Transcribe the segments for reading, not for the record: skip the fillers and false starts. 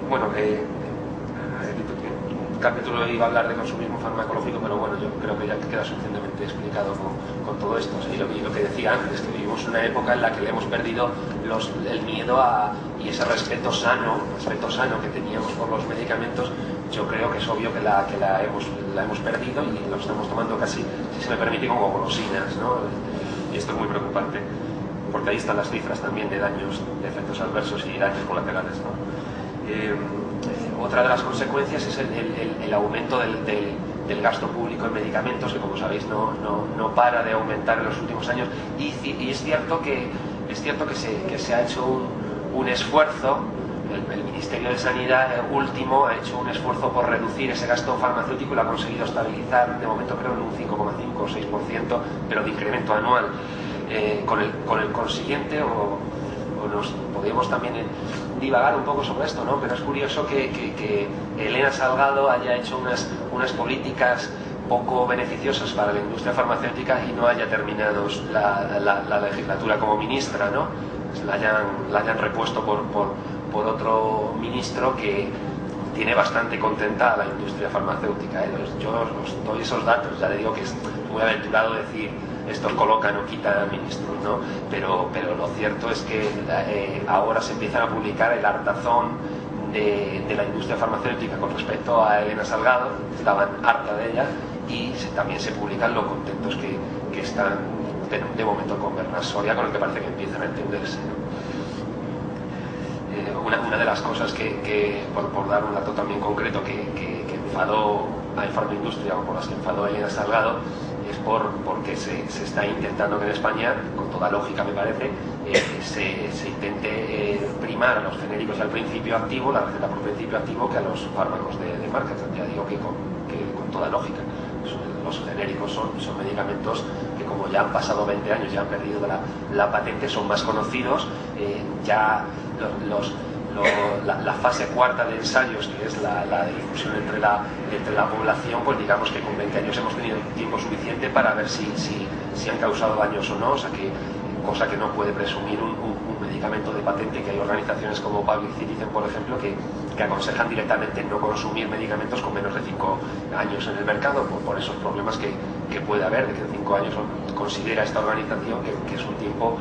Bueno, un capítulo iba a hablar de consumismo farmacológico, pero bueno, yo creo que ya queda suficientemente explicado con todo esto. Y lo que decía antes, que vivimos una época en la que le hemos perdido el miedo y ese respeto sano que teníamos por los medicamentos. Yo creo que es obvio que la hemos perdido y lo estamos tomando casi, si se me permite, como golosinas, ¿no? Y esto es muy preocupante, porque ahí están las cifras también de daños, de efectos adversos y daños colaterales, ¿no? Otra de las consecuencias es el aumento del gasto público en medicamentos, que como sabéis no para de aumentar en los últimos años, y es cierto que se ha hecho un esfuerzo. El Ministerio de Sanidad último ha hecho un esfuerzo por reducir ese gasto farmacéutico y lo ha conseguido estabilizar, de momento creo en un 5,5 o 6%, pero de incremento anual. Con el consiguiente, o nos podemos también divagar un poco sobre esto, ¿no? Pero es curioso que Elena Salgado haya hecho unas políticas poco beneficiosas para la industria farmacéutica y no haya terminado la legislatura como ministra, ¿no? La hayan repuesto por otro ministro que tiene bastante contenta a la industria farmacéutica, ¿eh? Yo os doy esos datos, ya le digo que es muy aventurado decir esto colocan o quitan ministros, ¿no? Pero lo cierto es que ahora se empiezan a publicar el hartazón de la industria farmacéutica con respecto a Elena Salgado, estaban harta de ella, y también se publican lo contentos que están de momento con Bernat Soria, con el que parece que empiezan a entenderse, ¿no? Una de las cosas por dar un dato también concreto, que enfadó a Farmaindustria, o por las que enfadó Elena Salgado, es porque se está intentando que en España, con toda lógica me parece, se intente primar a los genéricos al principio activo, la receta por principio activo, que a los fármacos de marca. Ya digo que con toda lógica. Los genéricos son medicamentos que, como ya han pasado 20 años, ya han perdido la patente, son más conocidos, ya la fase cuarta de ensayos, que es la difusión entre la población, pues digamos que con 20 años hemos tenido tiempo suficiente para ver si han causado daños o no, o sea que, cosa que no puede presumir un medicamento de patente, que hay organizaciones como Public Citizen, por ejemplo, que aconsejan directamente no consumir medicamentos con menos de 5 años en el mercado, por esos problemas que puede haber, de que en 5 años considera esta organización que es un tiempo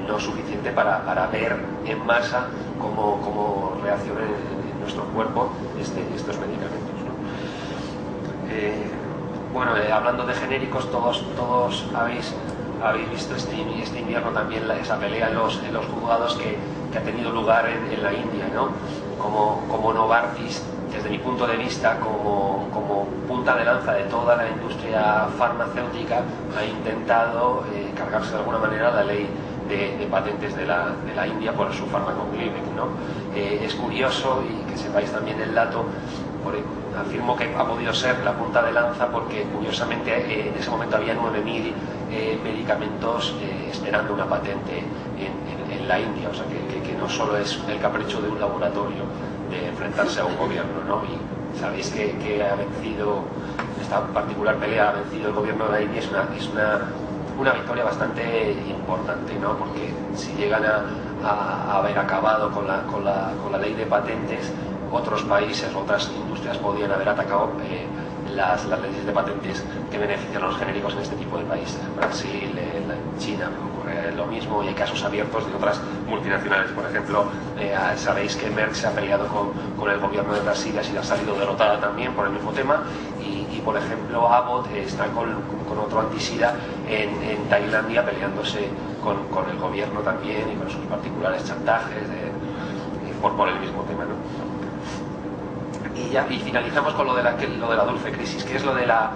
no suficiente para ver en masa cómo reaccionan en nuestro cuerpo estos medicamentos, ¿no? Bueno, hablando de genéricos, todos habéis visto este invierno también esa pelea en los juzgados que ha tenido lugar en la India, ¿no? Como Novartis, desde mi punto de vista, como punta de lanza de toda la industria farmacéutica, ha intentado cargarse de alguna manera la ley de patentes de la India por su fármaco Glivec, ¿no? Es curioso, y que sepáis también el dato, afirmo que ha podido ser la punta de lanza porque curiosamente en ese momento había 9.000 medicamentos esperando una patente en la India, o sea que no solo es el capricho de un laboratorio de enfrentarse a un gobierno, ¿no? Y sabéis que ha vencido, esta particular pelea ha vencido el gobierno de la India, es una victoria bastante importante, ¿no? Porque si llegan a haber acabado con la ley de patentes, otros países, otras industrias podrían haber atacado las leyes de patentes que benefician a los genéricos en este tipo de países. En Brasil, en China ocurre lo mismo, y hay casos abiertos de otras multinacionales. Por ejemplo, sabéis que Merck se ha peleado con el gobierno de Brasil y ha salido derrotada también por el mismo tema, y por ejemplo Abbott está con otro antisida en Tailandia peleándose con el gobierno también y con sus particulares chantajes por el mismo tema, ¿no? Y finalizamos con lo de la dulce crisis. ¿Qué es lo de la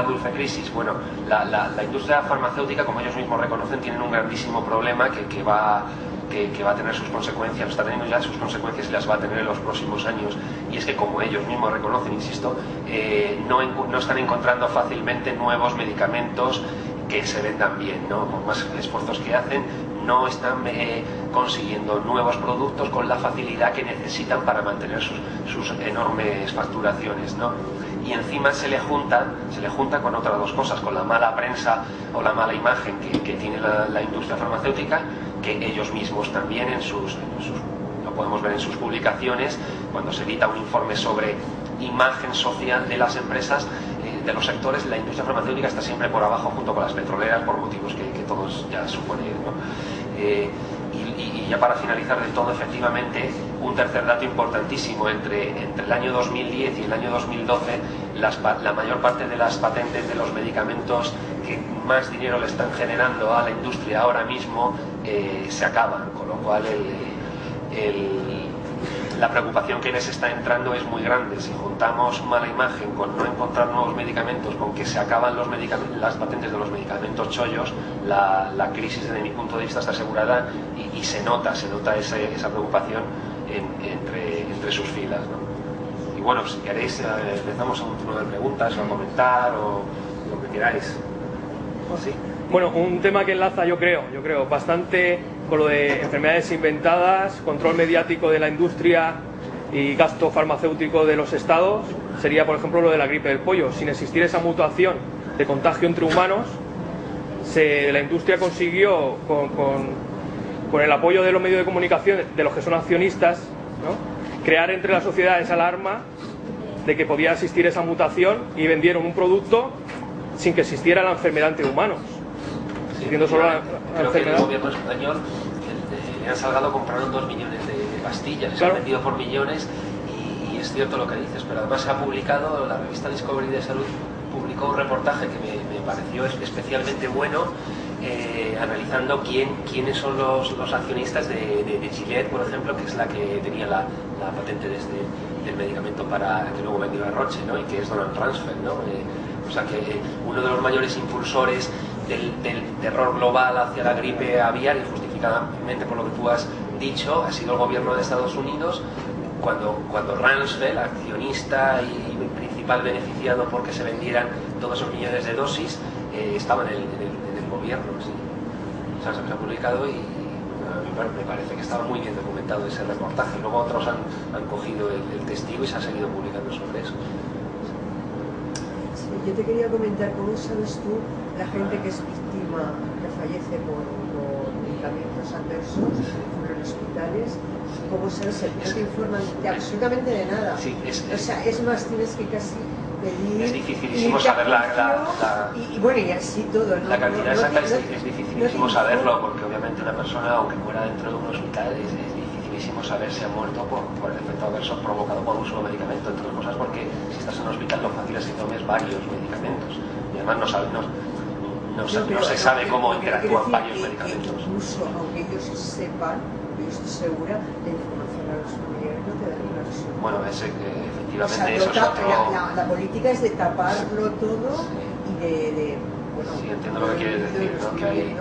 dulce crisis? Bueno, la industria farmacéutica, como ellos mismos reconocen, tienen un grandísimo problema que va a tener sus consecuencias, está teniendo ya sus consecuencias y las va a tener en los próximos años, y es que, como ellos mismos reconocen, insisto, no están encontrando fácilmente nuevos medicamentos que se vendan bien, ¿no? Por más esfuerzos que hacen, no están consiguiendo nuevos productos con la facilidad que necesitan para mantener sus enormes facturaciones, ¿no? Y encima se le junta con otras dos cosas, con la mala prensa o la mala imagen que tiene la industria farmacéutica, que ellos mismos también en sus lo podemos ver en sus publicaciones, cuando se edita un informe sobre imagen social de las empresas, de los sectores, la industria farmacéutica está siempre por abajo junto con las petroleras por motivos que todos ya suponen, ¿no? Y ya para finalizar del todo, efectivamente, un tercer dato importantísimo: entre el año 2010 y el año 2012, la mayor parte de las patentes de los medicamentos que más dinero le están generando a la industria ahora mismo se acaban, con lo cual la preocupación que les está entrando es muy grande. Si juntamos mala imagen con no encontrar nuevos medicamentos, con que se acaban las patentes de los medicamentos chollos, la crisis, desde mi punto de vista, está asegurada, y se nota esa preocupación entre sus filas, ¿no? Y bueno, si queréis, empezamos a un turno de preguntas o a comentar o lo que queráis. ¿Sí? Bueno, un tema que enlaza, yo creo, bastante con lo de enfermedades inventadas, control mediático de la industria y gasto farmacéutico de los estados, sería, por ejemplo, lo de la gripe del pollo. Sin existir esa mutuación de contagio entre humanos, la industria consiguió, con el apoyo de los medios de comunicación, de los que son accionistas, ¿no?, crear entre la sociedad esa alarma de que podía existir esa mutación, y vendieron un producto sin que existiera la enfermedad entre humanos. Creo que el gobierno español, han Salgado, compraron 2 millones de pastillas, se han vendido por millones, y es cierto lo que dices, pero además se ha publicado, la revista Discovery de Salud publicó un reportaje que me pareció especialmente bueno, analizando quiénes son los accionistas de Gillette, por ejemplo, que es la que tenía la patente del medicamento que luego vendió a Roche, ¿no?, y que es Donald Rumsfeld, ¿no? O sea que uno de los mayores impulsores del terror global hacia la gripe aviar, y justificadamente por lo que tú has dicho, ha sido el gobierno de Estados Unidos, cuando Rumsfeld, accionista y principal beneficiado porque se vendieran todos esos millones de dosis, estaba en el gobierno. ¿Sí? O sea, se ha publicado, y a mí me parece que estaba muy bien documentado ese reportaje. Luego otros han cogido el testigo y se ha seguido publicando sobre eso. Yo te quería comentar, ¿cómo sabes tú la gente que es víctima, que fallece por medicamentos adversos en los hospitales? ¿Cómo sabes? No te informan absolutamente de nada. Sí, o sea, es más, tienes que casi pedir... Es dificilísimo saber y bueno, y así todo, ¿no? La cantidad exacta es dificilísimo saberlo, porque obviamente una persona, aunque muera dentro de un hospital, es dificilísimo saber si ha muerto por el efecto adverso provocado por uso de medicamento, entre otras cosas porque si estás en un hospital lo fácil es que tomes varios medicamentos, y además no se sabe cómo interactúan varios medicamentos. Incluso aunque ellos sepan, yo estoy segura, la información a los familiares no te da ninguna visión. Bueno, efectivamente, o sea, eso es otro... la política es de taparlo todo, y bueno, sí, entiendo lo que quieres decir, ¿no? Que hay...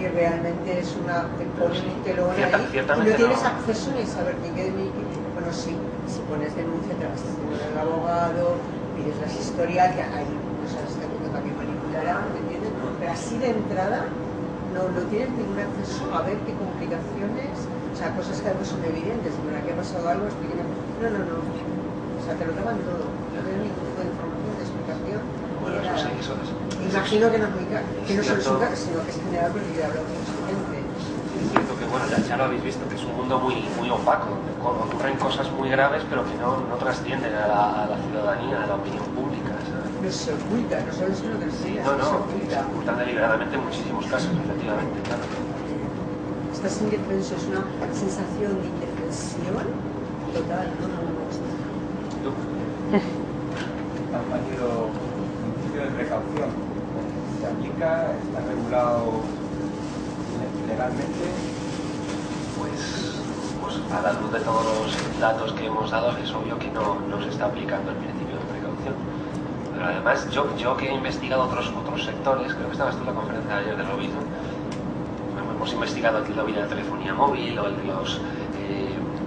y realmente es una... te ponen un telón ahí, y no tienes acceso ni a saber ni qué de mí. Bueno, sí, si pones denuncia te vas a tener al abogado, pides las historias, que hay cosas que también manipularán, ¿me entiendes? Pero así de entrada no tienes ningún acceso a ver qué complicaciones, o sea, cosas que además son evidentes, como aquí ha pasado algo, expliquen. No. O sea, te lo daban todo, no tienes ningún tipo de información, de explicación. Bueno, eso sí, eso es. Imagino que no solo es un caso, sino que es general, porque yo he hablado con mucha gente. Es cierto que, bueno, ya lo habéis visto, que es un mundo muy opaco, donde ocurren cosas muy graves, pero que no trascienden a la ciudadanía, a la opinión pública, ¿sabes? No se oculta, no solo es lo que se ocultan deliberadamente en muchísimos casos, efectivamente, claro. Estás indefenso, es una sensación de indefensión total, no. Compañero, principio de precaución, ¿se aplica? ¿Está regulado legalmente? Pues a la luz de todos los datos que hemos dado, es obvio que no se está aplicando el principio de precaución. Pero además, yo que he investigado otros sectores, creo que estabas tú en la conferencia de ayer del lobby, hemos investigado el lobby de la telefonía móvil, o el de los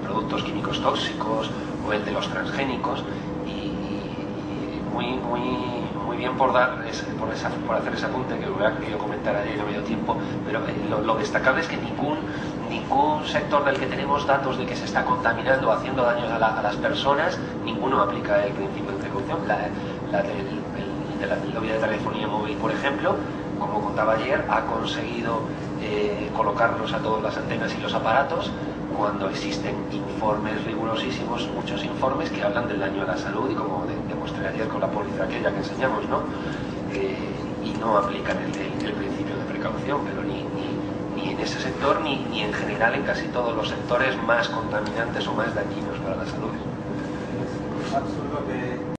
productos químicos tóxicos, o el de los transgénicos, y muy bien por hacer ese apunte, que lo hubiera querido comentar ayer y no me dio tiempo, pero lo destacable es que ningún sector del que tenemos datos de que se está contaminando o haciendo daños a las personas, ninguno aplica el principio de precaución. El lobby de telefonía móvil, por ejemplo, como contaba ayer, ha conseguido colocarlos a todas las antenas y los aparatos, cuando existen informes rigurosísimos, muchos informes que hablan del daño a la salud, y como demostré ayer con la póliza aquella que enseñamos, ¿no? Y no aplican el principio de precaución, pero ni en ese sector ni en general en casi todos los sectores más contaminantes o más dañinos para la salud. Es absurdo que